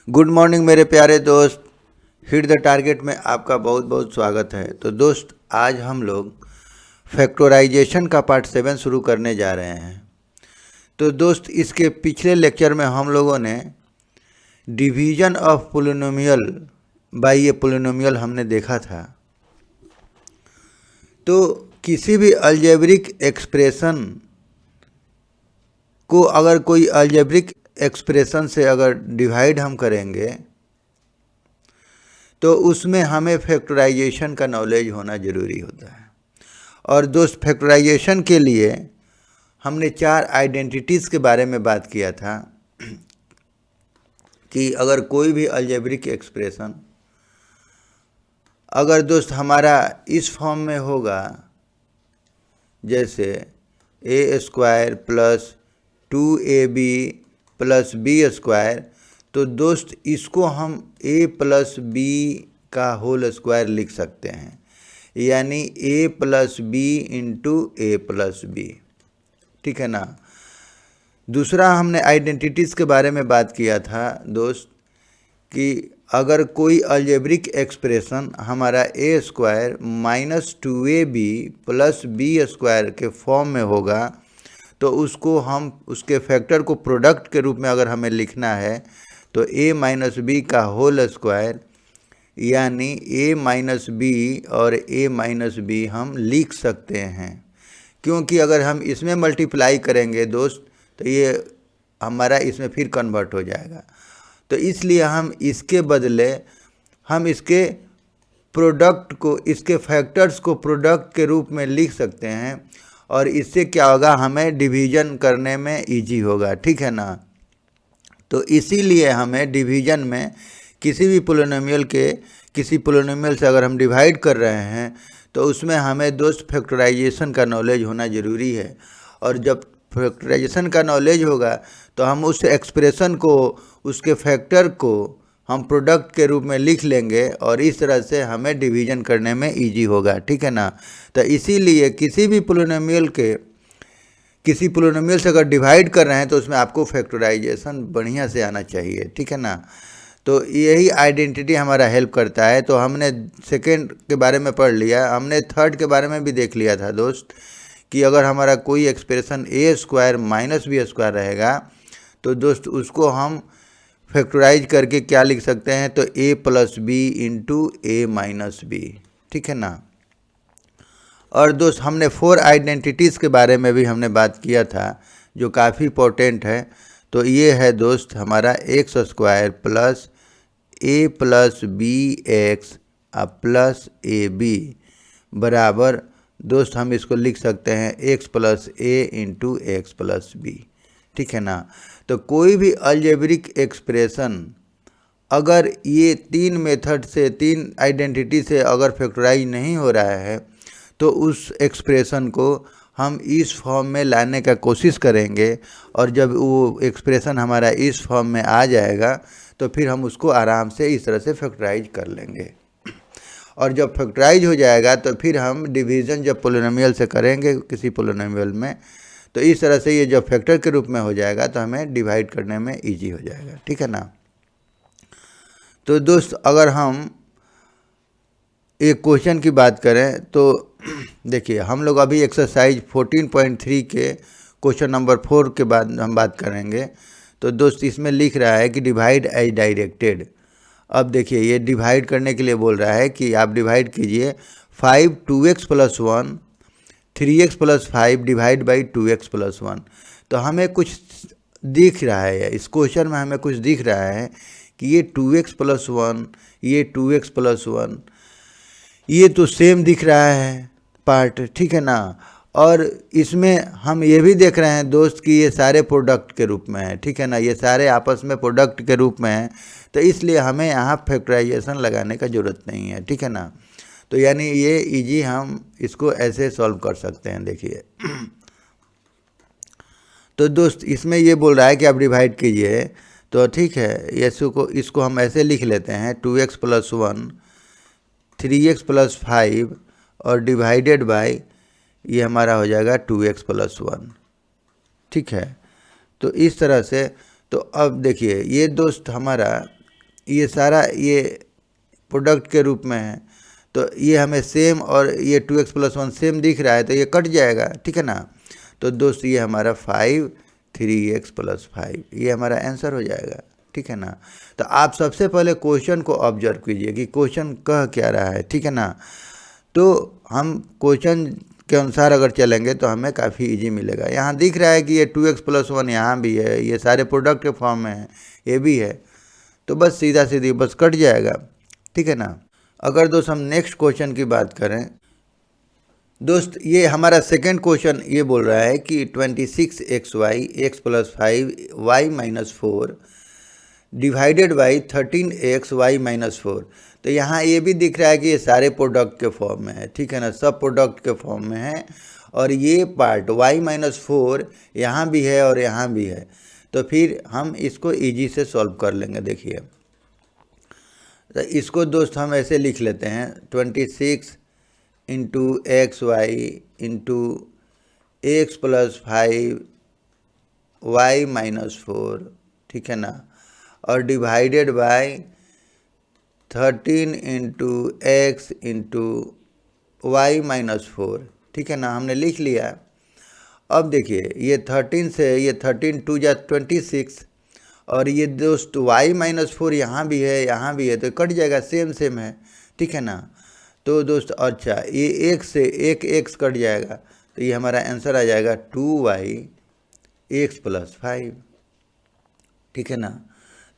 Good morning मेरे प्यारे दोस्त। हिट द टारगेट में आपका बहुत बहुत स्वागत है। तो दोस्त, आज हम लोग फैक्टराइजेशन का पार्ट 7 शुरू करने जा रहे हैं। तो दोस्त, इसके पिछले लेक्चर में हम लोगों ने division of polynomial by a polynomial हमने देखा था। तो किसी भी अलजेब्रिक एक्सप्रेशन को अगर कोई अलजेब्रिक एक्सप्रेशन से अगर डिवाइड हम करेंगे तो उसमें हमें फैक्टराइजेशन का नॉलेज होना ज़रूरी होता है। और दोस्त, फैक्टराइजेशन के लिए हमने 4 आइडेंटिटीज़ के बारे में बात किया था कि अगर कोई भी अलजेब्रिक एक्सप्रेशन अगर दोस्त हमारा इस फॉर्म में होगा, जैसे a² plus 2ab plus b², तो दोस्त इसको हम a प्लस बी का होल स्क्वायर लिख सकते हैं, यानी a plus b into a plus b. ठीक है ना। दूसरा हमने आइडेंटिटीज़ के बारे में बात किया था दोस्त कि अगर कोई अलजेब्रिक एक्सप्रेशन हमारा a² minus 2ab plus b² के फॉर्म में होगा तो उसको हम उसके फैक्टर को प्रोडक्ट के रूप में अगर हमें लिखना है तो a माइनस बी का होल स्क्वायर, यानी a माइनस बी और a माइनस बी हम लिख सकते हैं। क्योंकि अगर हम इसमें मल्टीप्लाई करेंगे दोस्त तो ये हमारा इसमें फिर कन्वर्ट हो जाएगा। तो इसलिए हम इसके बदले हम इसके प्रोडक्ट को, इसके फैक्टर्स को प्रोडक्ट के रूप में लिख सकते हैं और इससे क्या होगा, हमें डिवीज़न करने में इजी होगा। ठीक है ना। तो इसीलिए हमें डिवीज़न में किसी भी पोलिनोमियल के किसी पोलिनोमियल से अगर हम डिवाइड कर रहे हैं तो उसमें हमें दोस्त फैक्टराइजेशन का नॉलेज होना ज़रूरी है। और जब फैक्टराइजेशन का नॉलेज होगा तो हम उस एक्सप्रेशन को, उसके फैक्टर को हम प्रोडक्ट के रूप में लिख लेंगे और इस तरह से हमें डिवीज़न करने में इजी होगा। ठीक है ना। तो इसीलिए किसी भी पोलिनोमियल के किसी पोलिनोमियल से अगर डिवाइड कर रहे हैं तो उसमें आपको फैक्टराइजेशन बढ़िया से आना चाहिए। ठीक है ना। तो यही आइडेंटिटी हमारा हेल्प करता है। तो हमने सेकेंड के बारे में पढ़ लिया, हमने थर्ड के बारे में भी देख लिया था दोस्त कि अगर हमारा कोई एक्सप्रेशन a² माइनस b² रहेगा तो दोस्त उसको हम फैक्टराइज करके क्या लिख सकते हैं, तो a plus b into a minus b. ठीक है ना। और दोस्त, हमने 4 आइडेंटिटीज़ के बारे में भी हमने बात किया था जो काफ़ी इंपॉर्टेंट है। तो ये है दोस्त हमारा x² plus a plus b x plus a b बराबर, दोस्त हम इसको लिख सकते हैं x plus a into x plus b. ठीक है ना। तो कोई भी अलजेब्रिक एक्सप्रेशन अगर ये 3 मेथड से, 3 आइडेंटिटी से अगर फैक्टराइज नहीं हो रहा है तो उस एक्सप्रेशन को हम इस फॉर्म में लाने का कोशिश करेंगे और जब वो एक्सप्रेशन हमारा इस फॉर्म में आ जाएगा तो फिर हम उसको आराम से इस तरह से फैक्टराइज कर लेंगे। और जब फैक्टराइज हो जाएगा तो फिर हम डिवीज़न जब पोलिनोमियल से करेंगे किसी पोलिनोमियल में तो इस तरह से ये जब फैक्टर के रूप में हो जाएगा तो हमें डिवाइड करने में ईजी हो जाएगा। ठीक है ना। तो दोस्त, अगर हम एक क्वेश्चन की बात करें तो देखिए, हम लोग अभी एक्सरसाइज 14.3 के क्वेश्चन नंबर 4 के बाद हम बात करेंगे। तो दोस्त, इसमें लिख रहा है कि डिवाइड एज डायरेक्टेड। अब देखिए, ये डिवाइड करने के लिए बोल रहा है कि आप डिवाइड कीजिए 5 2x plus 1 3x plus 5 divide by 2x plus 1। तो हमें कुछ दिख रहा है, इस क्वेश्चन में हमें कुछ दिख रहा है कि ये 2x प्लस 1, ये 2x प्लस 1, ये तो सेम दिख रहा है पार्ट। ठीक है ना। और इसमें हम ये भी देख रहे हैं दोस्त कि ये सारे प्रोडक्ट के रूप में है। ठीक है ना। ये सारे आपस में प्रोडक्ट के रूप में हैं, तो इसलिए हमें यहाँ फैक्टराइजेशन लगाने का ज़रूरत नहीं है। ठीक है ना। तो यानी ये इजी हम इसको ऐसे सॉल्व कर सकते हैं। देखिए तो दोस्त, इसमें ये बोल रहा है कि आप डिवाइड कीजिए। तो ठीक है, इसको हम ऐसे लिख लेते हैं 2x प्लस 1 3x प्लस 5 और डिवाइडेड बाय ये हमारा हो जाएगा 2x प्लस 1। ठीक है। तो इस तरह से, तो अब देखिए ये दोस्त हमारा ये सारा ये प्रोडक्ट के रूप में है, तो ये हमें सेम और ये 2x + 1 सेम दिख रहा है, तो ये कट जाएगा, ठीक है ना। तो दोस्त ये हमारा 5 3x + 5 ये हमारा आंसर हो जाएगा, ठीक है ना। तो आप सबसे पहले क्वेश्चन को ऑब्जर्व कीजिए कि क्वेश्चन कह क्या रहा है, ठीक है ना। तो हम क्वेश्चन के अनुसार अगर चलेंगे तो हमें काफ़ी इजी मिलेगा। यहाँ दिख रहा है कि ये 2x + 1 यहाँ भी है, ये सारे प्रोडक्ट के फॉर्म में है, ये भी है, तो बस सीधा सीधी बस कट जाएगा, ठीक है ना। अगर दोस्त हम नेक्स्ट क्वेश्चन की बात करें, दोस्त ये हमारा सेकंड क्वेश्चन ये बोल रहा है कि 26xy x + 5y - 4 divided by 13xy - 4। तो यहाँ ये भी दिख रहा है कि ये सारे प्रोडक्ट के फॉर्म में है, ठीक है ना, सब प्रोडक्ट के फॉर्म में है, और ये पार्ट y - 4 यहाँ भी है और यहाँ भी है। तो फिर हम इसको इजी से सॉल्व कर लेंगे। देखिए, तो इसको दोस्त हम ऐसे लिख लेते हैं 26 × xy × x + 5y - 4, ठीक है ना, और डिवाइडेड बाय 13 × x × y - 4, ठीक है ना, हमने लिख लिया। अब देखिए ये 13 से ये 13 2 जा 26, और ये दोस्त y - 4 यहाँ भी है यहाँ भी है, तो कट जाएगा, सेम सेम है, ठीक है ना। तो दोस्त अच्छा ये एक से एक x कट जाएगा, तो ये हमारा आंसर आ जाएगा 2y x + 5, ठीक है ना।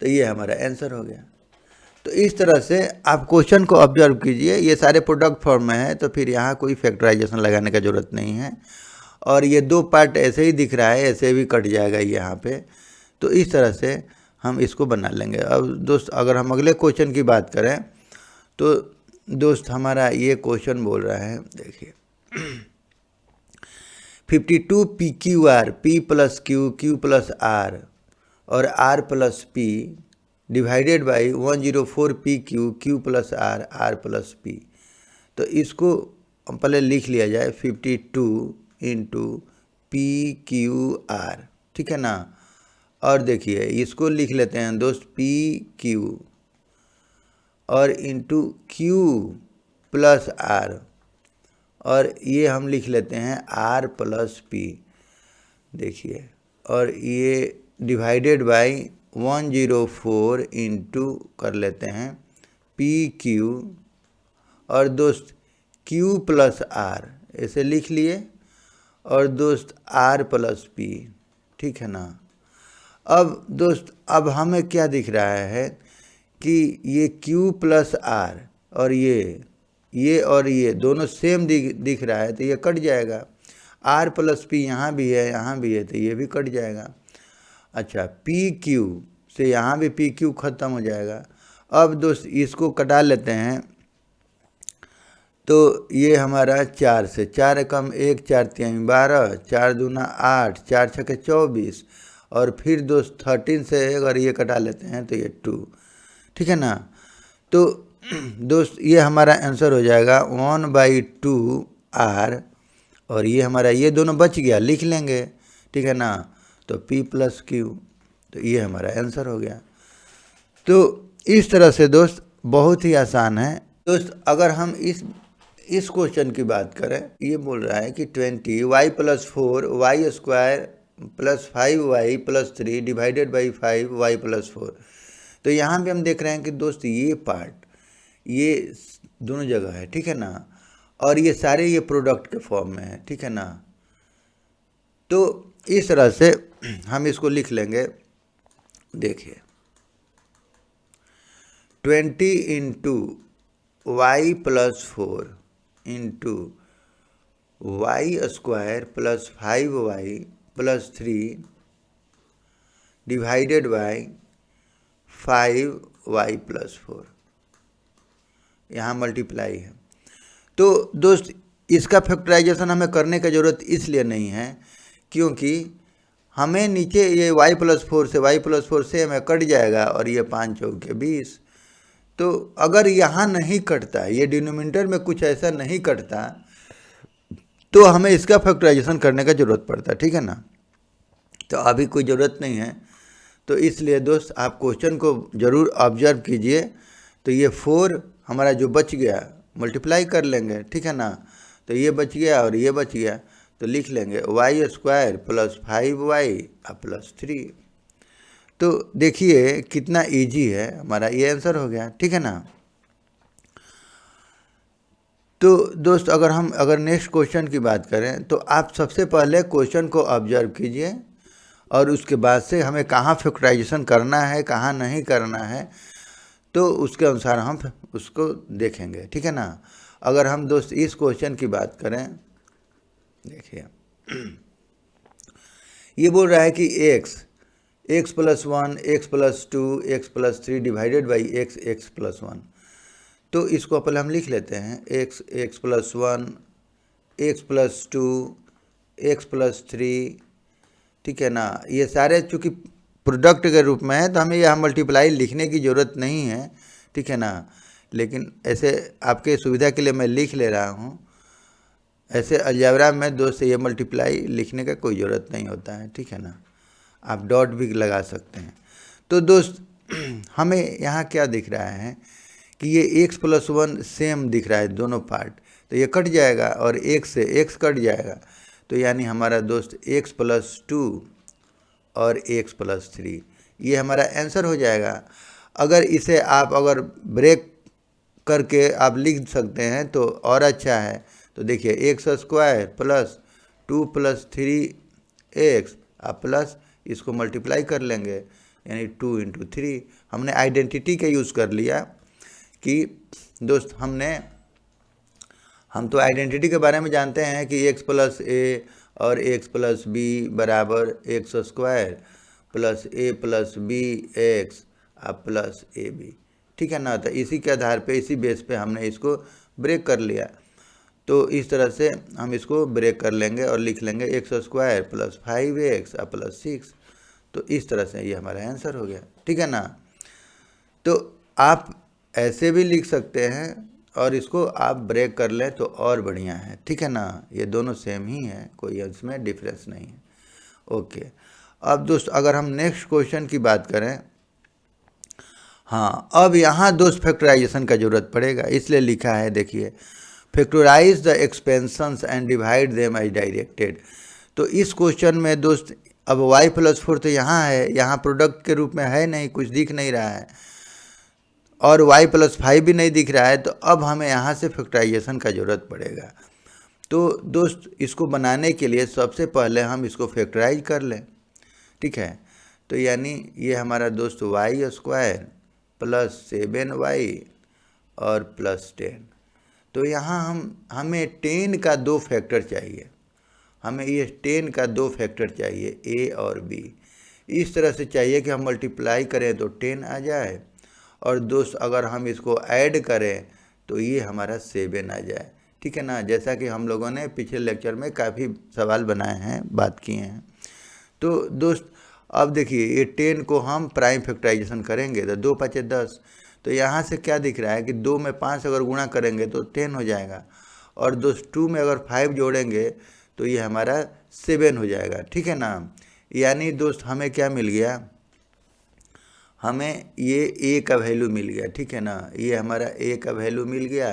तो ये हमारा आंसर हो गया। तो इस तरह से आप क्वेश्चन को ऑब्जर्व कीजिए, ये सारे प्रोडक्ट फॉर्म में है, तो फिर यहाँ कोई फैक्टराइजेशन लगाने का ज़रूरत नहीं है, और ये दो पार्ट ऐसे ही दिख रहा है, ऐसे भी कट जाएगा यहाँ पे। तो इस तरह से हम इसको बना लेंगे। अब दोस्त अगर हम अगले क्वेश्चन की बात करें, तो दोस्त हमारा ये क्वेश्चन बोल रहा है, देखिए 52 PQR P + Q Q + R और R + P divided by 104 PQ Q + R R + P। तो इसको पहले लिख लिया जाए 52 × PQR, ठीक है ना। और देखिए इसको लिख लेते हैं दोस्त PQ और इंटू Q + R, और ये हम लिख लेते हैं R + P, देखिए, और ये डिवाइडेड बाई 104 इंटू कर लेते हैं PQ, और दोस्त Q + R ऐसे लिख लिए, और दोस्त R + P, ठीक है ना। अब दोस्त अब हमें क्या दिख रहा है कि ये Q + R और ये दोनों सेम दिख रहा है, तो ये कट जाएगा। R + P यहाँ भी है, तो ये भी कट जाएगा। अच्छा, PQ से यहाँ भी PQ ख़त्म हो जाएगा। अब दोस्त इसको कटा लेते हैं, तो ये हमारा 4 से 4 कम 1 4 3 12 4 दूना 8 4 6 24, और फिर दोस्त 13 से अगर ये कटा लेते हैं तो ये 2, ठीक है ना। तो दोस्त ये हमारा आंसर हो जाएगा 1/2 R, और ये हमारा ये दोनों बच गया, लिख लेंगे, ठीक है ना। तो P + Q, तो ये हमारा आंसर हो गया। तो इस तरह से दोस्त बहुत ही आसान है। दोस्त अगर हम इस क्वेश्चन की बात करें, ये बोल रहा है कि 20y + 4y² + 5y + 3 divided by 5y + 4। तो यहाँ भी हम देख रहे हैं कि दोस्त ये पार्ट ये दोनों जगह है, ठीक है ना, और ये सारे ये प्रोडक्ट के फॉर्म में है, ठीक है ना। तो इस तरह से हम इसको लिख लेंगे। देखिए 20 × y + 4 into y² + 5y + 3 divided by 5y + 4, यहाँ मल्टीप्लाई है। तो दोस्त इसका फैक्टराइजेशन हमें करने की ज़रूरत इसलिए नहीं है क्योंकि हमें नीचे ये y + 4 से y + 4 से हमें कट जाएगा, और ये 5 × 4 = 20। तो अगर यहाँ नहीं कटता, ये डिनोमिनेटर में कुछ ऐसा नहीं कटता, तो हमें इसका फैक्टराइजेशन करने का ज़रूरत पड़ता, ठीक है ना। तो अभी कोई ज़रूरत नहीं है, तो इसलिए दोस्त आप क्वेश्चन को ज़रूर ऑब्जर्व कीजिए। तो ये 4 हमारा जो बच गया मल्टीप्लाई कर लेंगे, ठीक है ना। तो ये बच गया और ये बच गया, तो लिख लेंगे y² प्लस 5y प्लस 3। तो देखिए कितना इजी है, हमारा ये आंसर हो गया, ठीक है ना। तो दोस्त अगर नेक्स्ट क्वेश्चन की बात करें तो आप सबसे पहले क्वेश्चन को ऑब्जर्व कीजिए और उसके बाद से हमें कहाँ फैक्टराइजेशन करना है कहाँ नहीं करना है, तो उसके अनुसार हम उसको देखेंगे, ठीक है ना। अगर हम दोस्त इस क्वेश्चन की बात करें, देखिए ये बोल रहा है कि x plus 1, x plus 2, x plus 3 divided by x plus 1। तो इसको पहले हम लिख लेते हैं x plus 1, x plus 2, x plus 3, ठीक है ना। ये सारे चूँकि प्रोडक्ट के रूप में है तो हमें यहाँ मल्टीप्लाई लिखने की ज़रूरत नहीं है, ठीक है ना। लेकिन ऐसे आपके सुविधा के लिए मैं लिख ले रहा हूँ। ऐसे अलजेब्रा में दोस्त ये मल्टीप्लाई लिखने का कोई ज़रूरत नहीं होता है, ठीक है ना। आप डॉट भी लगा सकते हैं। तो दोस्त हमें यहाँ क्या दिख रहा है कि ये x प्लस 1 सेम दिख रहा है दोनों पार्ट, तो ये कट जाएगा और x से x कट जाएगा, तो यानी हमारा दोस्त x प्लस 2 और x प्लस 3 ये हमारा आंसर हो जाएगा। अगर इसे आप अगर ब्रेक करके आप लिख सकते हैं तो और अच्छा है। तो देखिए x² plus 2 plus 3x plus इसको मल्टीप्लाई कर लेंगे, यानी 2 × 3। हमने आइडेंटिटी का यूज़ कर लिया कि दोस्त हम तो आइडेंटिटी के बारे में जानते हैं कि x प्लस a और x प्लस b बराबर x² plus a plus b x plus ab, ठीक है ना। तो इसी के आधार पे, इसी बेस पे हमने इसको ब्रेक कर लिया। तो इस तरह से हम इसको ब्रेक कर लेंगे और लिख लेंगे x² प्लस 5x प्लस 6। तो इस तरह से ये हमारा आंसर हो गया, ठीक है ना। तो आप ऐसे भी लिख सकते हैं और इसको आप ब्रेक कर लें तो और बढ़िया है, ठीक है ना। ये दोनों सेम ही है, कोई इसमें डिफरेंस नहीं है। ओके, अब दोस्त अगर हम नेक्स्ट क्वेश्चन की बात करें, हाँ अब यहाँ दोस्त फैक्टराइजेशन का ज़रूरत पड़ेगा, इसलिए लिखा है देखिए factorize the expansions and divide them as directed. तो इस क्वेश्चन में दोस्त अब y प्लस 4 तो यहाँ है, यहाँ प्रोडक्ट के रूप में है नहीं, कुछ दिख नहीं रहा है, और y प्लस 5 भी नहीं दिख रहा है। तो अब हमें यहाँ से फैक्टराइजेशन का ज़रूरत पड़ेगा। तो दोस्त इसको बनाने के लिए सबसे पहले हम इसको फैक्टराइज कर लें, ठीक है। तो यानी ये हमारा दोस्त y² प्लस 7y और प्लस 10। तो यहाँ हमें 10 का 2 फैक्टर चाहिए, हमें ये 10 का 2 फैक्टर चाहिए, a और b। इस तरह से चाहिए कि हम मल्टीप्लाई करें तो 10 आ जाए, और दोस्त अगर हम इसको ऐड करें तो ये हमारा 7 आ जाए, ठीक है ना। जैसा कि हम लोगों ने पिछले लेक्चर में काफ़ी सवाल बनाए हैं, बात किए हैं। तो दोस्त अब देखिए ये 10 को हम प्राइम फैक्टराइजेशन करेंगे तो 2 × 5 = 10। तो यहाँ से क्या दिख रहा है कि 2 में 5 अगर गुणा करेंगे तो 10 हो जाएगा, और दोस्त 2 में अगर 5 जोड़ेंगे तो ये हमारा 7 हो जाएगा, ठीक है ना। यानी दोस्त हमें क्या मिल गया, हमें ये a का वैल्यू मिल गया, ठीक है ना। ये हमारा a का वैल्यू मिल गया,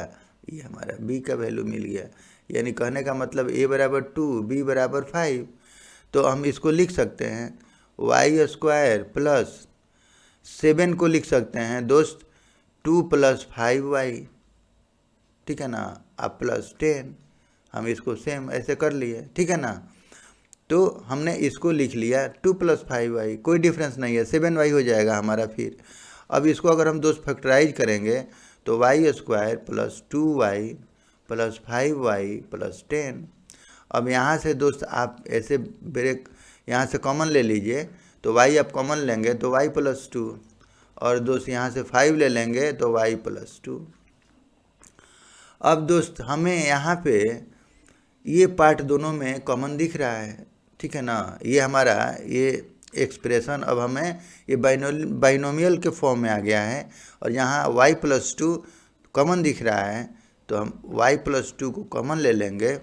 ये हमारा b का वैल्यू मिल गया। यानी कहने का मतलब a बराबर 2, b बराबर 5। तो हम इसको लिख सकते हैं y² प्लस 7 को लिख सकते हैं दोस्त 2 प्लस 5y, ठीक है ना, अब प्लस 10। हम इसको सेम ऐसे कर लिए, ठीक है ना। तो हमने इसको लिख लिया 2 प्लस 5y, कोई डिफरेंस नहीं है, 7y हो जाएगा हमारा। फिर अब इसको अगर हम दोस्त फैक्टराइज करेंगे तो y² plus 2y plus 5y plus 10। अब यहाँ से दोस्त आप ऐसे ब्रेक यहाँ से कॉमन ले लीजिए, तो y आप कॉमन लेंगे तो y प्लस 2, और दोस्त यहाँ से 5 ले लेंगे तो y प्लस 2। अब दोस्त हमें यहाँ पे ये पार्ट दोनों में कॉमन दिख रहा है, ठीक है ना। ये हमारा ये एक्सप्रेशन अब हमें ये बाइनोमियल के फॉर्म में आ गया है, और यहाँ y प्लस 2 कॉमन दिख रहा है, तो हम y प्लस 2 को कॉमन ले लेंगे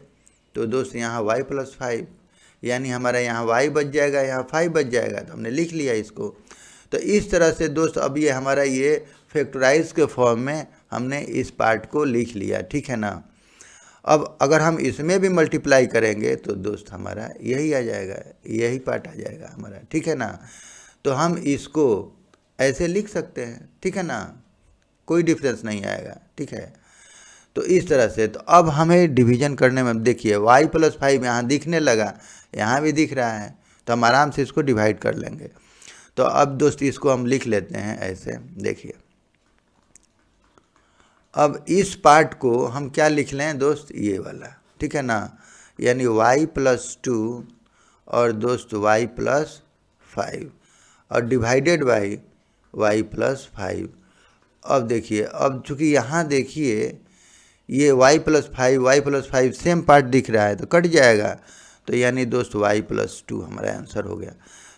तो दोस्त यहाँ y प्लस 5, यानी हमारा यहाँ y बच जाएगा, यहाँ 5 बच जाएगा। तो हमने लिख लिया इसको। तो इस तरह से दोस्त अब ये हमारा ये फैक्टराइज के फॉर्म में हमने इस पार्ट को लिख लिया, ठीक है ना। अब अगर हम इसमें भी मल्टीप्लाई करेंगे तो दोस्त हमारा यही आ जाएगा, यही पार्ट आ जाएगा हमारा, ठीक है ना। तो हम इसको ऐसे लिख सकते हैं, ठीक है ना, कोई डिफरेंस नहीं आएगा, ठीक है। तो इस तरह से तो अब हमें डिवीजन करने में देखिए y+5 यहाँ दिखने लगा, यहाँ भी दिख रहा है, तो हम आराम से इसको डिवाइड कर लेंगे। तो अब दोस्त इसको हम लिख लेते हैं ऐसे, देखिए अब इस पार्ट को हम क्या लिख लें दोस्त, ये वाला, ठीक है ना, यानी y+2 और दोस्त y+5 और डिवाइडेड बाई y+5। अब देखिए, अब चूँकि यहाँ देखिए ये y+5 सेम पार्ट दिख रहा है तो कट जाएगा, तो यानी दोस्त y+2 हमारा आंसर हो गया।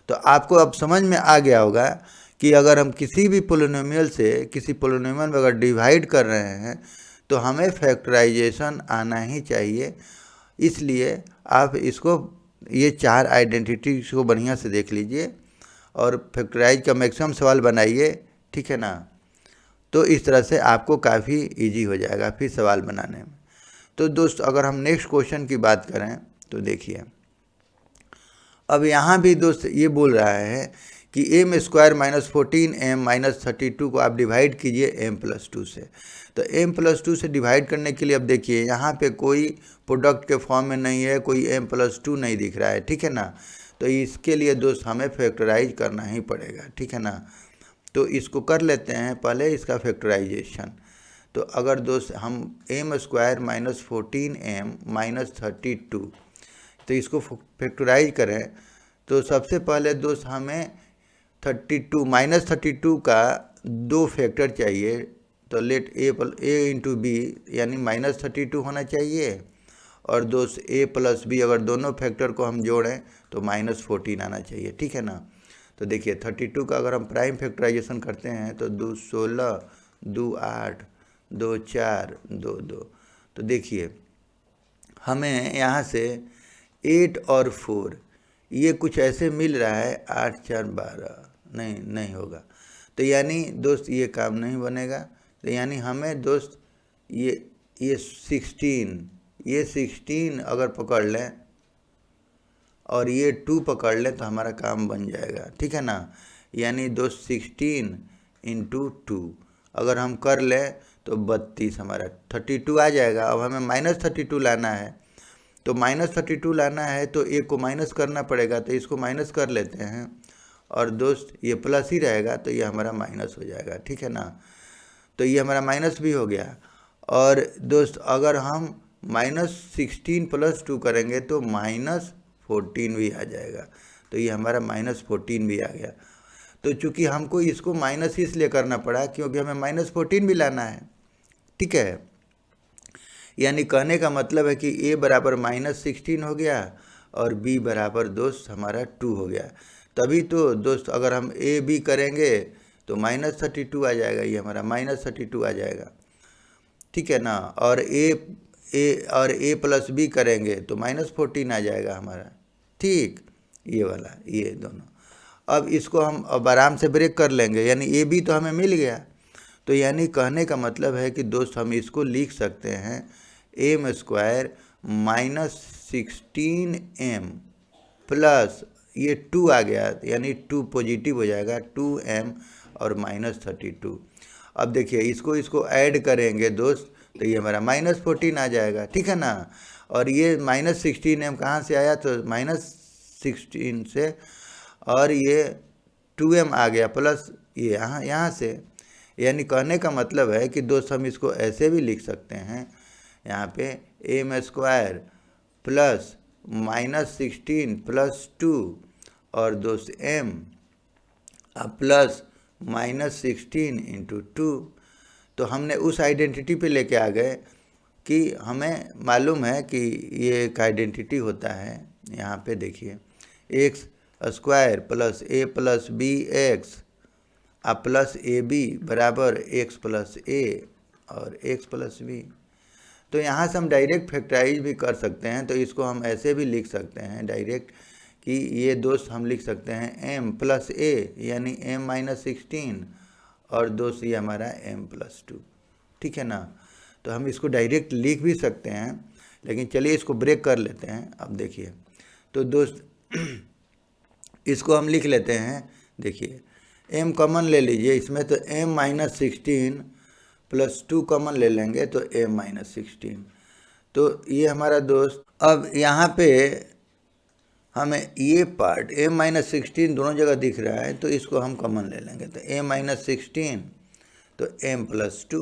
तो आपको अब समझ में आ गया होगा कि अगर हम किसी भी पोलिनोमियल से किसी पोलिनोमियल में अगर डिवाइड कर रहे हैं तो हमें फैक्टराइजेशन आना ही चाहिए। इसलिए आप इसको ये 4 आइडेंटिटी को बढ़िया से देख लीजिए और फैक्टराइज का मैक्सिमम सवाल बनाइए, ठीक है ना। तो इस तरह से आपको काफ़ी इजी हो जाएगा फिर सवाल बनाने में। तो दोस्त अगर हम नेक्स्ट क्वेश्चन की बात करें तो देखिए, अब यहाँ भी दोस्त ये बोल रहा है कि m² - 14m - 32 को आप डिवाइड कीजिए m+2 से। तो m+2 से डिवाइड करने के लिए अब देखिए यहाँ पे कोई प्रोडक्ट के फॉर्म में नहीं है, कोई m+2 नहीं दिख रहा है, ठीक है ना। तो इसके लिए दोस्त हमें फैक्टराइज करना ही पड़ेगा, ठीक है ना। तो इसको कर लेते हैं पहले इसका फैक्टराइजेशन। तो अगर दोस्त हम m² - 14m - 32 तो इसको फैक्टराइज करें तो सबसे पहले दोस्त हमें 32 का 2 फैक्टर चाहिए। तो लेट a इंटू बी यानी -32 होना चाहिए और दोस्त a+b अगर दोनों फैक्टर को हम जोड़ें तो -14 आना चाहिए, ठीक है ना। तो देखिए 32 का अगर हम प्राइम फैक्टराइजेशन करते हैं तो 2 16 2 8 2 4 2 2। तो देखिए हमें यहाँ से 8 और 4 ये कुछ ऐसे मिल रहा है, 8 4 12 नहीं होगा। तो यानी दोस्त ये काम नहीं बनेगा। तो यानी हमें दोस्त ये 16 अगर पकड़ लें और ये 2 पकड़ लें तो हमारा काम बन जाएगा, ठीक है ना। यानी दोस्त 16 × 2 अगर हम कर लें तो 32 हमारा 32 आ जाएगा। अब हमें -32 लाना है, तो -32 लाना है तो एक को माइनस करना पड़ेगा, तो इसको माइनस कर लेते हैं और दोस्त ये प्लस ही रहेगा तो ये हमारा माइनस हो जाएगा, ठीक है ना। तो ये हमारा माइनस भी हो गया। और दोस्त अगर हम -16 + 2 करेंगे तो -14 भी आ जाएगा, तो ये हमारा -14 भी आ गया। तो चूँकि हमको इसको माइनस इसलिए करना पड़ा क्योंकि हमें -14 भी लाना है, ठीक है। यानी कहने का मतलब है कि a बराबर -16 हो गया और b बराबर दोस्त हमारा 2 हो गया। तभी तो दोस्त अगर हम a b करेंगे तो -32 आ जाएगा, ये हमारा -32 आ जाएगा, ठीक है ना। और a+b करेंगे तो -14 आ जाएगा हमारा, ठीक, ये वाला ये दोनों। अब इसको हम अब आराम से ब्रेक कर लेंगे, यानी a b तो हमें मिल गया। तो यानी कहने का मतलब है कि दोस्त हम इसको लिख सकते हैं m² - 16m प्लस ये 2 आ गया, यानी 2 पॉजिटिव हो जाएगा, 2m और -32। अब देखिए इसको ऐड करेंगे दोस्त तो ये हमारा -14 आ जाएगा, ठीक है ना। और ये -16m कहाँ से आया, तो -16 से, और ये 2m आ गया प्लस ये यहाँ से। यानी कहने का मतलब है कि दोस्त हम इसको ऐसे भी लिख सकते हैं, यहाँ पे m² प्लस -16 प्लस 2 और दोस्त m प्लस -16 × 2। तो हमने उस आइडेंटिटी पे लेके आ गए कि हमें मालूम है कि ये एक आइडेंटिटी होता है। यहाँ पे देखिए x² plus a plus bx plus ab बराबर x प्लस a और x प्लस b। तो यहाँ से हम डायरेक्ट फैक्टराइज भी कर सकते हैं, तो इसको हम ऐसे भी लिख सकते हैं डायरेक्ट कि ये दोस्त हम लिख सकते हैं m प्लस a यानी m माइनस 16 और दोस्त ये हमारा m प्लस 2, ठीक है ना। तो हम इसको डायरेक्ट लिख भी सकते हैं, लेकिन चलिए इसको ब्रेक कर लेते हैं। अब देखिए तो दोस्त इसको हम लिख लेते हैं। देखिए m कॉमन ले लीजिए इसमें, तो m माइनस 16 प्लस 2 कॉमन ले लेंगे तो m माइनस 16। तो ये हमारा दोस्त, अब यहाँ पे हमें ये पार्ट m माइनस 16 दोनों जगह दिख रहा है, तो इसको हम कॉमन ले लेंगे, तो m माइनस 16 तो m प्लस 2।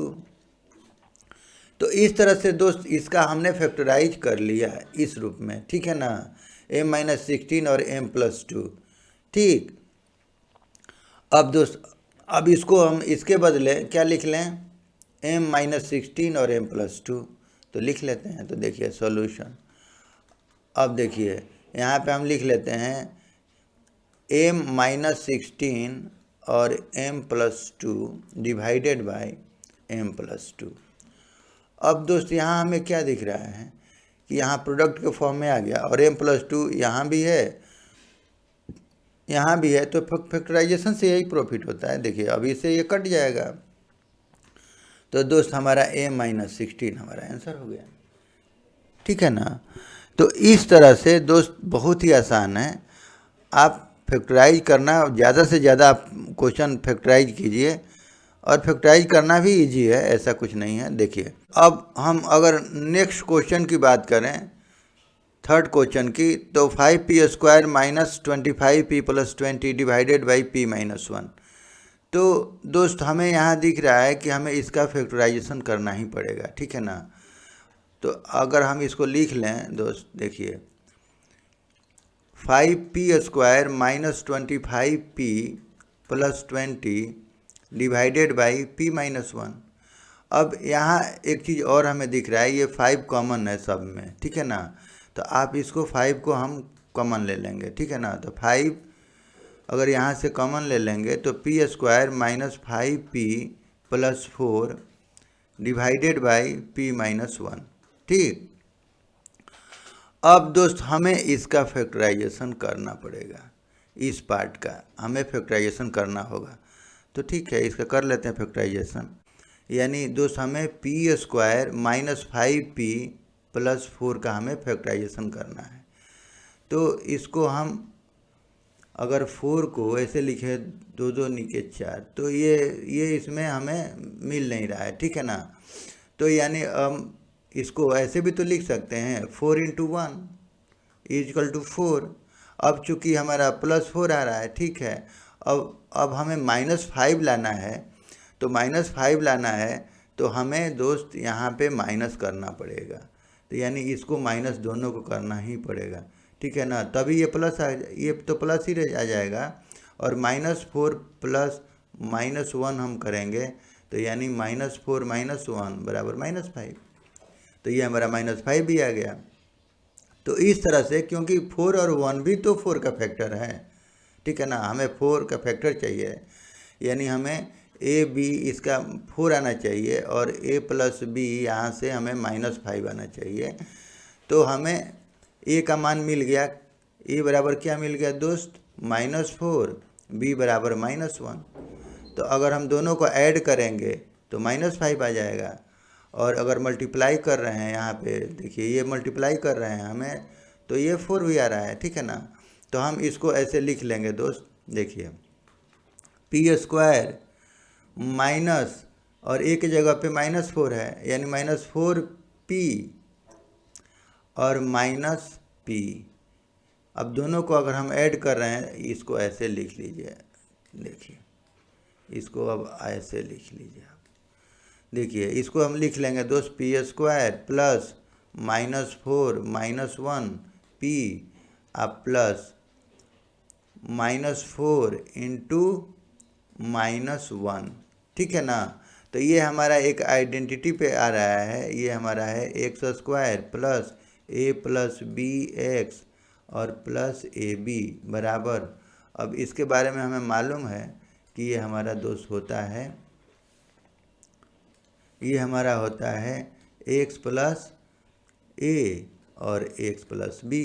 तो इस तरह से दोस्त इसका हमने फैक्टराइज कर लिया इस रूप में, ठीक है ना, m माइनस 16 और m प्लस 2, ठीक। अब दोस्त अब इसको हम इसके बदले क्या लिख लें, m माइनस 16 और m प्लस 2, तो लिख लेते हैं। तो देखिए सॉल्यूशन, अब देखिए यहाँ पे हम लिख लेते हैं m माइनस 16 और m plus 2 divided by m plus 2। अब दोस्त यहाँ हमें क्या दिख रहा है कि यहाँ प्रोडक्ट के फॉर्म में आ गया, और m प्लस 2 यहाँ भी है, यहाँ भी है, तो फैक्टराइजेशन से यही प्रॉफिट होता है। देखिए अब इससे ये कट जाएगा, तो दोस्त हमारा m माइनस 16 हमारा आंसर हो गया, ठीक है ना। तो इस तरह से दोस्त बहुत ही आसान है, आप फैक्टराइज करना, ज़्यादा से ज़्यादा आप क्वेश्चन फैक्टराइज कीजिए, और फैक्टराइज करना भी इजी है, ऐसा कुछ नहीं है। देखिए अब हम अगर नेक्स्ट क्वेश्चन की बात करें, थर्ड क्वेश्चन की, तो 5p² minus 25p plus 20 divided by p minus 1। तो दोस्त हमें यहाँ दिख रहा है कि हमें इसका फैक्टराइजेशन करना ही पड़ेगा, ठीक है ना। तो अगर हम इसको लिख लें दोस्त, देखिए 5p² minus 25p plus 20 divided by p minus 1। अब यहाँ एक चीज़ और हमें दिख रहा है, ये 5 कॉमन है सब में, ठीक है ना। तो आप इसको 5 को हम कॉमन ले लेंगे, ठीक है ना। तो 5 अगर यहाँ से कॉमन ले लेंगे तो p² minus 5p plus 4 divided by p minus 1, ठीक। अब दोस्त हमें इसका फैक्टराइजेशन करना पड़ेगा, इस पार्ट का हमें फैक्टराइजेशन करना होगा। तो ठीक है, इसका कर लेते हैं फैक्टराइजेशन। यानी दोस्त हमें p² माइनस 5p प्लस 4 का हमें फैक्टराइजेशन करना है। तो इसको हम अगर 4 को ऐसे लिखे 2 2 नीचे 4, तो ये इसमें हमें मिल नहीं रहा है, ठीक है ना। तो यानी हम इसको ऐसे भी तो लिख सकते हैं, 4 × 1 इक्वल टू 4। अब चूंकि हमारा प्लस 4 आ रहा है, ठीक है। अब हमें माइनस 5 लाना है, तो माइनस 5 लाना है तो हमें दोस्त यहाँ पे माइनस करना पड़ेगा। तो यानी इसको माइनस दोनों को करना ही पड़ेगा, ठीक है ना, तभी ये प्लस ये तो प्लस ही आ जाएगा। और -4 प्लस -1 हम करेंगे, तो यानी -4 - 1 बराबर -5। तो ये हमारा -5 भी आ गया। तो इस तरह से, क्योंकि 4 और 1 भी तो 4 का फैक्टर है, ठीक है ना, हमें 4 का फैक्टर चाहिए, यानी हमें a b इसका 4 आना चाहिए, और a प्लस b यहाँ से हमें -5 आना चाहिए। तो हमें a का मान मिल गया, a बराबर क्या मिल गया दोस्त, -4, b बराबर -1। तो अगर हम दोनों को ऐड करेंगे तो -5 आ जाएगा। और अगर मल्टीप्लाई कर रहे हैं, यहाँ पे देखिए ये मल्टीप्लाई कर रहे हैं हमें, तो ये 4 भी आ रहा है, ठीक है ना। तो हम इसको ऐसे लिख लेंगे दोस्त, देखिए p² माइनस, और a की जगह पे -4 है, यानी -4p और -p। अब दोनों को अगर हम ऐड कर रहे हैं, इसको ऐसे लिख लीजिए, देखिए इसको अब ऐसे लिख लीजिए आप। देखिए इसको हम लिख लेंगे दोस्त, p² प्लस -4 -1 p आप प्लस -4 × -1, ठीक है ना। तो ये हमारा एक आइडेंटिटी पे आ रहा है, ये हमारा है x² plus a plus bx और प्लस ab बराबर। अब इसके बारे में हमें मालूम है कि ये हमारा दोस्त होता है, ये हमारा होता है x प्लस a और x प्लस b,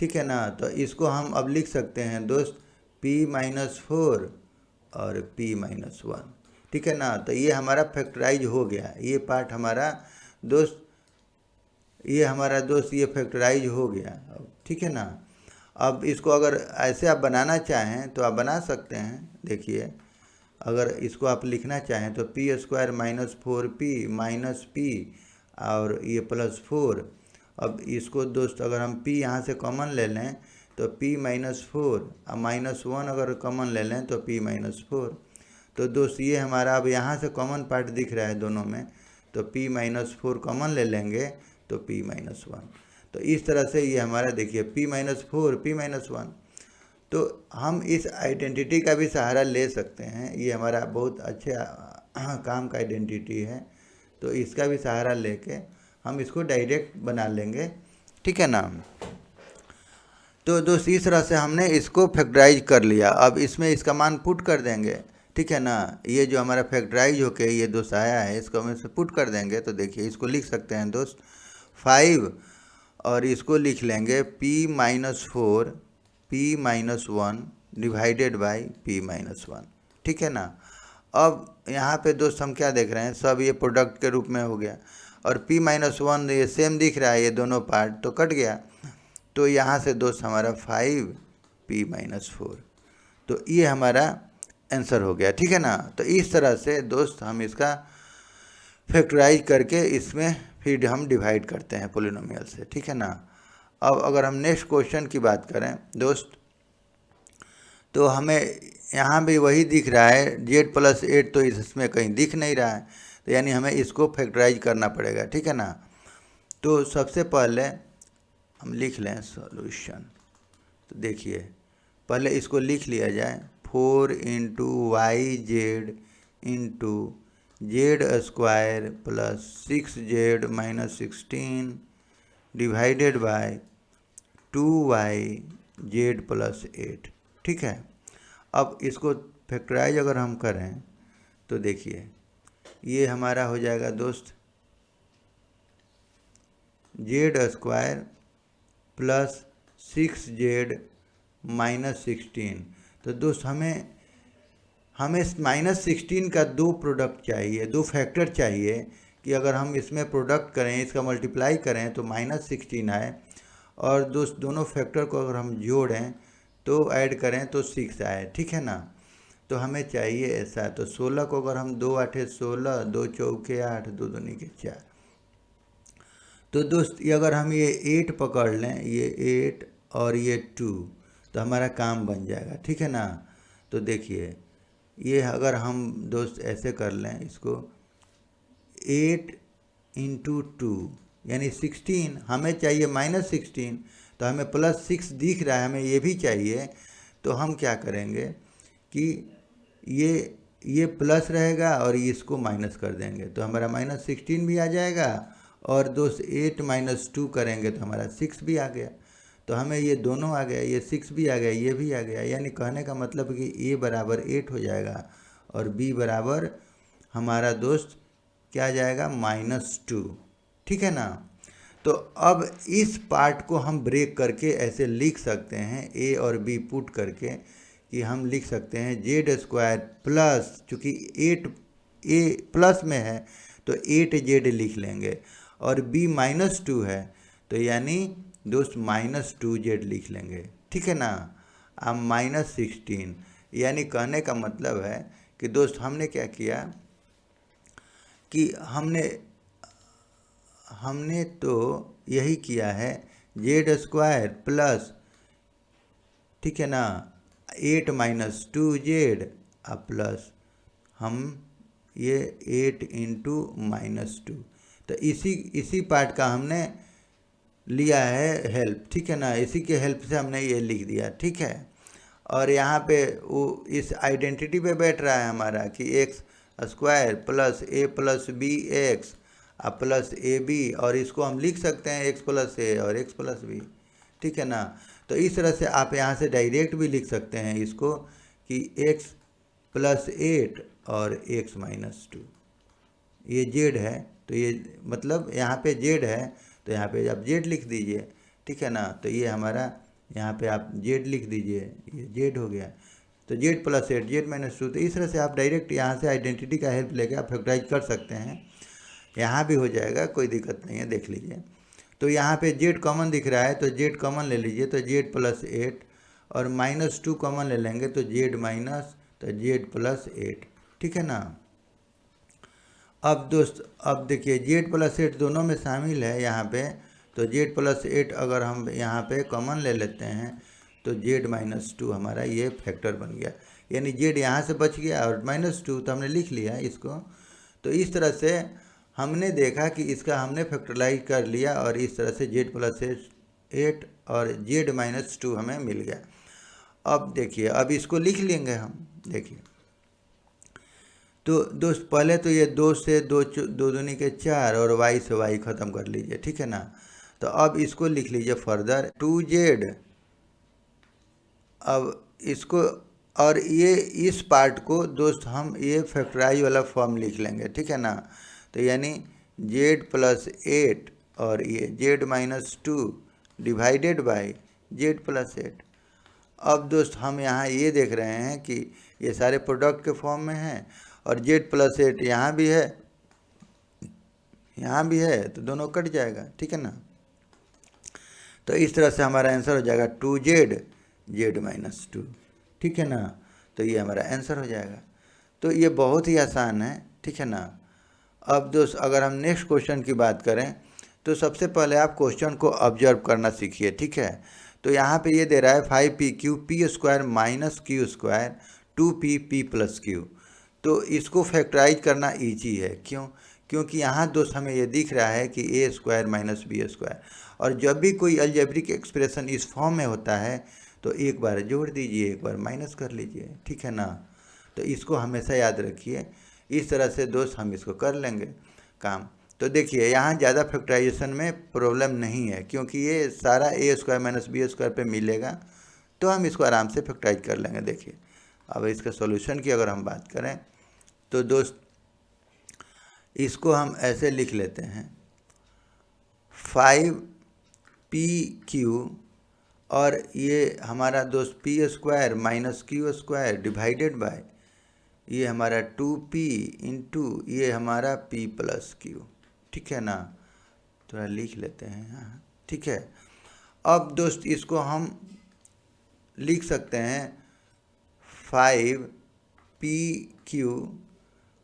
ठीक है ना। तो इसको हम अब लिख सकते हैं दोस्त p-4 और p-1, ठीक है ना। तो ये हमारा फैक्टराइज हो गया, ये पार्ट हमारा दोस्त, ये फैक्टराइज हो गया अब, ठीक है ना। अब इसको अगर ऐसे आप बनाना चाहें तो आप बना सकते हैं। देखिए अगर इसको आप लिखना चाहें तो p² minus 4p minus p और ये +4। अब इसको दोस्त अगर हम p यहाँ से कॉमन ले लें तो p-4 और -1 अगर कॉमन ले लें तो p-4। तो दोस्त ये हमारा अब यहाँ से कॉमन पार्ट दिख रहा है दोनों में, तो p-4 कॉमन ले लेंगे तो p-1। तो इस तरह से ये हमारा देखिए p-4 p-1। तो हम इस आइडेंटिटी का भी सहारा ले सकते हैं, ये हमारा बहुत अच्छे काम का आइडेंटिटी है। तो इसका भी सहारा लेके हम इसको डायरेक्ट बना लेंगे, ठीक है ना। तो दोस्त इस तरह से हमने इसको फैक्टराइज कर लिया। अब इसमें इसका मान पुट कर देंगे, ठीक है ना। ये जो हमारा फैक्टराइज होके ये दोस्त आया है इसको हम इसे पुट कर देंगे। तो देखिए इसको लिख सकते हैं दोस्त 5 और इसको लिख लेंगे p-4 p-1 divided by p-1, ठीक है ना। अब यहाँ पे दोस्त हम क्या देख रहे हैं, सब ये प्रोडक्ट के रूप में हो गया और p-1 ये सेम दिख रहा है, ये दोनों पार्ट तो कट गया। तो यहाँ से दोस्त हमारा 5 p-4, तो ये हमारा आंसर हो गया, ठीक है ना। तो इस तरह से दोस्त हम इसका फैक्टराइज करके इसमें फिर हम डिवाइड करते हैं पोलिनोमियल से, ठीक है ना। अब अगर हम नेक्स्ट क्वेश्चन की बात करें दोस्त, तो हमें यहाँ भी वही दिख रहा है z+8, तो इसमें कहीं दिख नहीं रहा है, तो यानी हमें इसको फैक्टराइज करना पड़ेगा, ठीक है ना। तो सबसे पहले हम लिख लें सॉल्यूशन। तो देखिए पहले इसको लिख लिया जाए 4 × yz × z² plus 6z minus 16 divided by 2yz plus 8, ठीक है। अब इसको फैक्टराइज अगर हम करें तो देखिए ये हमारा हो जाएगा दोस्त z² प्लस 6z माइनस 16। तो दोस्त हमें -16 का दो प्रोडक्ट चाहिए, दो फैक्टर चाहिए कि अगर हम इसमें प्रोडक्ट करें, इसका मल्टीप्लाई करें तो -16 आए, और दोस्त दोनों फैक्टर को अगर हम जोड़ें तो ऐड करें तो 6 आए, ठीक है ना। तो हमें चाहिए ऐसा। तो 16 को अगर हम 2 8 16, 2 4 8, 2 दूनी 4। तो दोस्त ये अगर हम ये 8 पकड़ लें, ये 8 और ये 2, तो हमारा काम बन जाएगा, ठीक है ना। तो देखिए ये अगर हम दोस्त ऐसे कर लें इसको 8 × 2 यानी 16, हमें चाहिए -16, तो हमें +6 दिख रहा है, हमें ये भी चाहिए। तो हम क्या करेंगे कि ये प्लस रहेगा और इसको माइनस कर देंगे, तो हमारा -16 भी आ जाएगा, और दोस्त 8 - 2 करेंगे तो हमारा 6 भी आ गया। तो हमें ये दोनों आ गया, ये 6 भी आ गया, ये भी आ गया। यानी कहने का मतलब कि a बराबर 8 हो जाएगा और b बराबर हमारा दोस्त क्या आ जाएगा -2, ठीक है ना। तो अब इस पार्ट को हम ब्रेक करके ऐसे लिख सकते हैं, a और b पुट करके, कि हम लिख सकते हैं z² प्लस, चूँकि 8 a प्लस में है तो 8z लिख लेंगे, और b -2 है तो यानी दोस्त -2z लिख लेंगे, ठीक है ना। अब -16, यानी कहने का मतलब है कि दोस्त हमने क्या किया कि हमने तो यही किया है z² प्लस, ठीक है ना, 8 - 2z प्लस हम ये 8 × -2। तो इसी पार्ट का हमने लिया है हेल्प, ठीक है ना। इसी के हेल्प से हमने ये लिख दिया, ठीक है। और यहाँ पे वो इस आइडेंटिटी पे बैठ रहा है हमारा कि x² plus a plus b x plus ab, और इसको हम लिख सकते हैं x प्लस a और x प्लस b, ठीक है ना। तो इस तरह से आप यहाँ से डायरेक्ट भी लिख सकते हैं इसको कि x प्लस 8 और x -2, ये z है, तो ये मतलब यहाँ पे z है, तो यहाँ पे आप z लिख दीजिए, ठीक है ना। तो ये हमारा यहाँ पे आप जेड लिख दीजिए, ये जेड हो गया। तो जेड प्लस 8 जेड माइनस 2। तो इस तरह से आप डायरेक्ट यहाँ से आइडेंटिटी का हेल्प लेके आप फैक्टराइज कर सकते हैं। यहाँ भी हो जाएगा, कोई दिक्कत नहीं है, देख लीजिए। तो यहाँ पे जेड कॉमन दिख रहा है तो जेड कॉमन ले लीजिए, तो जेड प्लस 8 और -2 कॉमन ले लेंगे तो जेड माइनस, तो जेड प्लस 8, ठीक है ना। अब दोस्त अब देखिए जेड प्लस 8 दोनों में शामिल है यहाँ पे, तो जेड प्लस 8 अगर हम यहाँ पे कॉमन ले लेते हैं तो जेड माइनस 2 हमारा ये फैक्टर बन गया, यानी जेड यहाँ से बच गया और -2 तो हमने लिख लिया इसको। तो इस तरह से हमने देखा कि इसका हमने फैक्टराइज कर लिया और इस तरह से जेड प्लस 8 और जेड माइनस 2 हमें मिल गया। अब देखिए अब इसको लिख लेंगे हम, देखिए। तो दोस्त पहले तो ये 2 से 2 दूनी के 4 और y से y ख़त्म कर लीजिए, ठीक है ना। तो अब इसको लिख लीजिए फर्दर 2z। अब इसको और ये इस पार्ट को दोस्त हम ये फैक्टराइज वाला फॉर्म लिख लेंगे, ठीक है ना। तो यानी z प्लस 8 और ये z minus 2 divided by z plus 8। अब दोस्त हम यहाँ ये देख रहे हैं कि ये सारे प्रोडक्ट के फॉर्म में हैं और z प्लस 8 यहाँ भी है, यहाँ भी है, तो दोनों कट जाएगा, ठीक है ना। तो इस तरह से हमारा आंसर हो जाएगा 2z z माइनस 2, ठीक है ना। तो ये हमारा आंसर हो जाएगा। तो ये बहुत ही आसान है, ठीक है ना। अब दोस्त अगर हम नेक्स्ट क्वेश्चन की बात करें तो सबसे पहले आप क्वेश्चन को ऑब्जर्व करना सीखिए, ठीक है। तो यहाँ पे ये दे रहा है 5pq p square minus Q square 2p p plus Q. तो इसको फैक्टराइज करना ईजी है, क्यों? क्योंकि यहाँ दोस्त हमें ये दिख रहा है कि a square minus b square, और जब भी कोई अलजेब्रिक एक्सप्रेशन इस फॉर्म में होता है तो एक बार जोड़ दीजिए, एक बार माइनस कर लीजिए, ठीक है ना। तो इसको हमेशा याद रखिए, इस तरह से दोस्त हम इसको कर लेंगे काम। तो देखिए यहाँ ज़्यादा फैक्टराइजेशन में प्रॉब्लम नहीं है, क्योंकि ये सारा a square minus b square पे मिलेगा, तो हम इसको आराम से फैक्टराइज कर लेंगे। देखिए अब इसका सॉल्यूशन की अगर हम बात करें तो दोस्त इसको हम ऐसे लिख लेते हैं 5pq और ये हमारा दोस्त p square minus Q square divided by ये हमारा 2p इंटू ये हमारा p प्लस क्यू, ठीक है ना। थोड़ा लिख लेते हैं यहाँ, ठीक है। अब दोस्त इसको हम लिख सकते हैं 5pq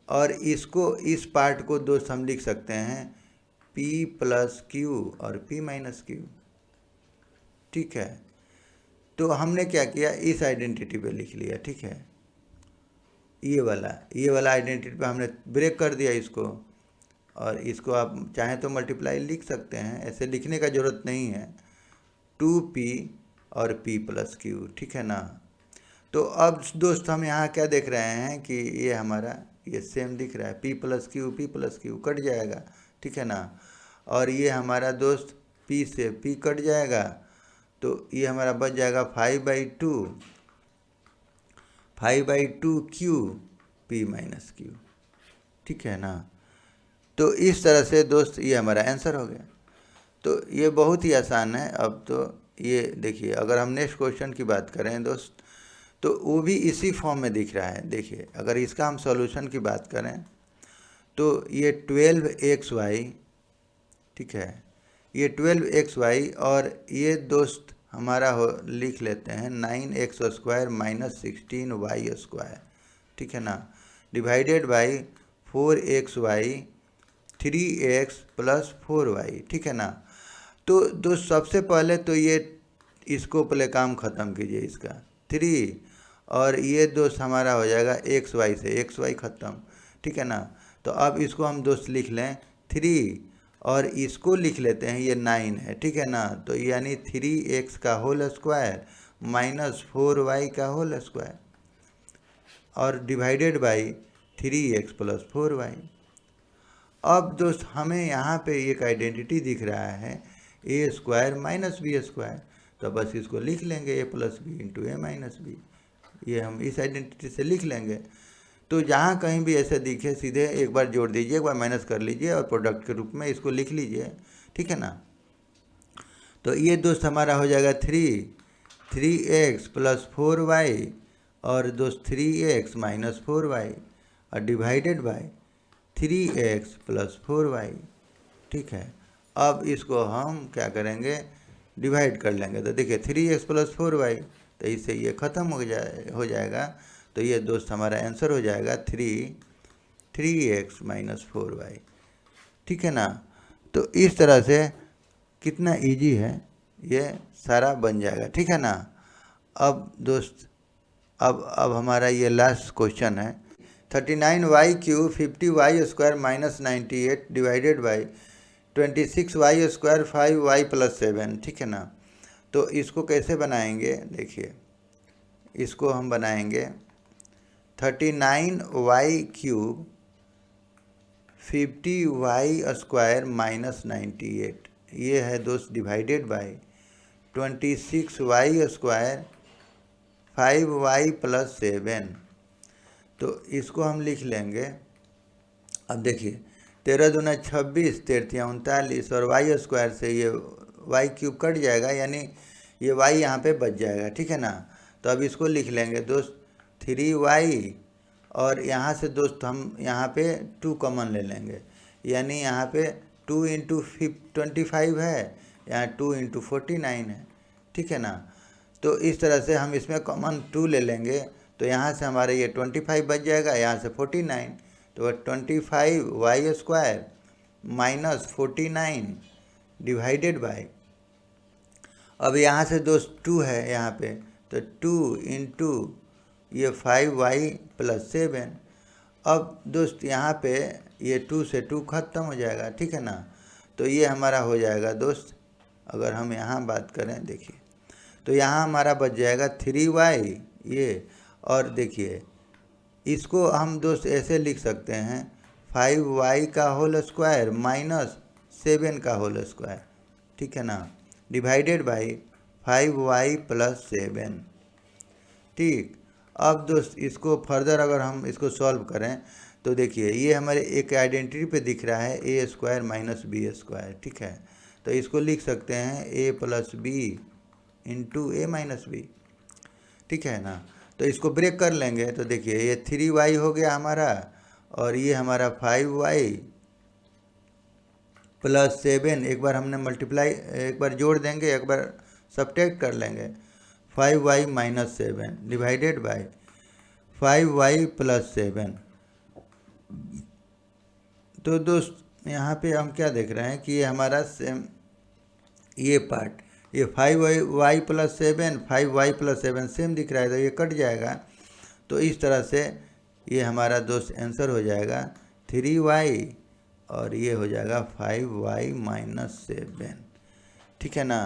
और इसको इस पार्ट को दोस्त हम लिख सकते हैं p प्लस क्यू और p माइनस क्यू, ठीक है। तो हमने क्या किया, इस आइडेंटिटी पे लिख लिया, ठीक है। ये वाला आइडेंटिटी पे हमने ब्रेक कर दिया इसको, और इसको आप चाहें तो मल्टीप्लाई लिख सकते हैं, ऐसे लिखने का ज़रूरत नहीं है। 2p और p प्लस क्यू, ठीक है ना। तो अब दोस्त हम यहाँ क्या देख रहे हैं कि ये हमारा ये सेम दिख रहा है, p प्लस क्यू कट जाएगा, ठीक है ना। और ये हमारा दोस्त p से p कट जाएगा, तो ये हमारा बच जाएगा 5/2 क्यू p माइनस क्यू, ठीक है ना। तो इस तरह से दोस्त ये हमारा आंसर हो गया। तो ये बहुत ही आसान है। अब तो ये देखिए अगर हम नेक्स्ट क्वेश्चन की बात करें दोस्त तो वो भी इसी फॉर्म में दिख रहा है। देखिए अगर इसका हम सॉल्यूशन की बात करें तो ये 12xy, ठीक है, ये 12xy और ये दोस्त हमारा लिख लेते हैं 9x square minus 16y square, ठीक है ना, divided by 4xy 3x plus 4y, ठीक है ना। तो दोस्त सबसे पहले तो ये इसको पहले काम ख़त्म कीजिए, इसका 3 और ये दोस्त हमारा हो जाएगा xy से xy ख़त्म, ठीक है ना। तो अब इसको हम दोस्त लिख लें 3 और इसको लिख लेते हैं ये 9 है, ठीक है ना। तो यानी 3x का होल स्क्वायर माइनस 4y का होल स्क्वायर और divided by 3x plus 4y। अब दोस्त हमें यहाँ पे एक आइडेंटिटी दिख रहा है a square minus b square, तो बस इसको लिख लेंगे a plus b into a minus b, ये हम इस आइडेंटिटी से लिख लेंगे। तो जहाँ कहीं भी ऐसे दिखे सीधे एक बार जोड़ दीजिए, एक बार माइनस कर लीजिए और प्रोडक्ट के रूप में इसको लिख लीजिए, ठीक है ना। तो ये दोस्त हमारा हो जाएगा 3 3x प्लस 4y और दोस्त 3x माइनस 4y और divided by 3x plus 4y। ठीक है, अब इसको हम क्या करेंगे, डिवाइड कर लेंगे। तो देखिए 3x प्लस 4y, तो इससे ये ख़त्म हो जाएगा। तो ये दोस्त हमारा आंसर हो जाएगा 3x माइनस 4y। ठीक है ना। तो इस तरह से कितना इजी है, ये सारा बन जाएगा। ठीक है ना। अब दोस्त अब हमारा ये लास्ट क्वेश्चन है 39y cube 50y square minus 98 divided by 26y square 5y plus 7। ठीक है ना। तो इसको कैसे बनाएंगे, देखिए इसको हम बनाएंगे 39y cube 50y square minus 98, ये है दोस्त divided by 26y square 5y plus 7। तो इसको हम लिख लेंगे। अब देखिए 13 दूना 26, 13 39 और y स्क्वायर से ये y क्यूब कट जाएगा, यानी ये y यहाँ पे बच जाएगा। ठीक है ना। तो अब इसको लिख लेंगे दोस्त 3y और यहाँ से दोस्त हम यहाँ पे 2 कॉमन ले लेंगे, यानी यहाँ पे 2 इंटू 25 है, यहाँ 2 इंटू 49 है। ठीक है ना। तो इस तरह से हम इसमें कॉमन 2 ले लेंगे, तो यहाँ से हमारे ये 25 बच जाएगा, यहाँ से 49, तो 25y square minus 49 divided by, अब यहाँ से दोस्त 2 है यहाँ पे, तो 2 इंटू ये 5y प्लस 7। अब दोस्त यहाँ पे ये 2 से 2 खत्म हो जाएगा। ठीक है ना। तो ये हमारा हो जाएगा दोस्त, अगर हम यहाँ बात करें देखिए, तो यहाँ हमारा बच जाएगा 3y ये, और देखिए इसको हम दोस्त ऐसे लिख सकते हैं 5y का होल स्क्वायर माइनस 7 का होल स्क्वायर। ठीक है ना, डिवाइडेड बाई 5y प्लस 7। ठीक। अब दोस्त इसको फर्दर अगर हम इसको सॉल्व करें तो देखिए ये हमारे एक आइडेंटिटी पे दिख रहा है ए स्क्वायर माइनस बी स्क्वायर। ठीक है, तो इसको लिख सकते हैं ए plus b into a minus b. ठीक है ना। तो इसको ब्रेक कर लेंगे, तो देखिए ये 3y हो गया हमारा, और ये हमारा 5y प्लस 7, एक बार हमने मल्टीप्लाई, एक बार जोड़ देंगे, एक बार सब्ट्रैक्ट कर लेंगे, 5y minus 7 divided by 5y plus 7। तो दोस्त यहाँ पे हम क्या देख रहे हैं कि ये हमारा सेम ये पार्ट, ये 5y plus 7 5y plus 7 same दिख रहा है, तो ये कट जाएगा। तो इस तरह से ये हमारा दोस्त आंसर हो जाएगा 3y और ये हो जाएगा 5y माइनस 7। ठीक है ना।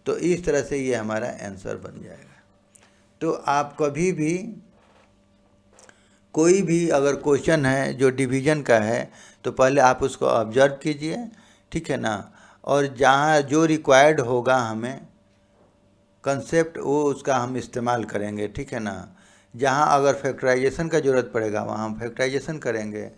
तो इस तरह से ये हमारा आंसर बन जाएगा। तो आप कभी भी कोई भी अगर क्वेश्चन है जो डिवीजन का है, तो पहले आप उसको ऑब्जर्व कीजिए। ठीक है ना। और जहाँ जो रिक्वायर्ड होगा हमें कंसेप्ट, वो उसका हम इस्तेमाल करेंगे। ठीक है ना। जहाँ अगर फैक्टराइजेशन का ज़रूरत पड़ेगा वहाँ हम फैक्टराइजेशन करेंगे,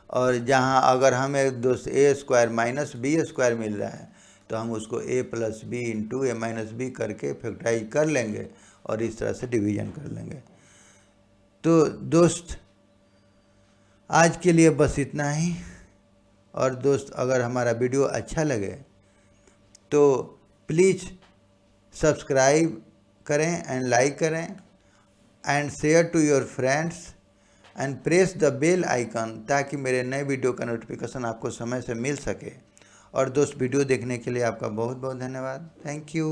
और जहाँ अगर हमें दोस्त ए स्क्वायर माइनस बी स्क्वायर मिल रहा है तो हम उसको ए plus b into a minus B करके फैक्टराइज कर लेंगे और इस तरह से डिवीजन कर लेंगे। तो दोस्त आज के लिए बस इतना ही। और दोस्त अगर हमारा वीडियो अच्छा लगे तो प्लीज़ सब्सक्राइब करें एंड लाइक करें and share to your friends and press the bell icon, ताकि मेरे नए वीडियो का नोटिफिकेशन आपको समय से मिल सके। और दोस्त वीडियो देखने के लिए आपका बहुत बहुत धन्यवाद। Thank you.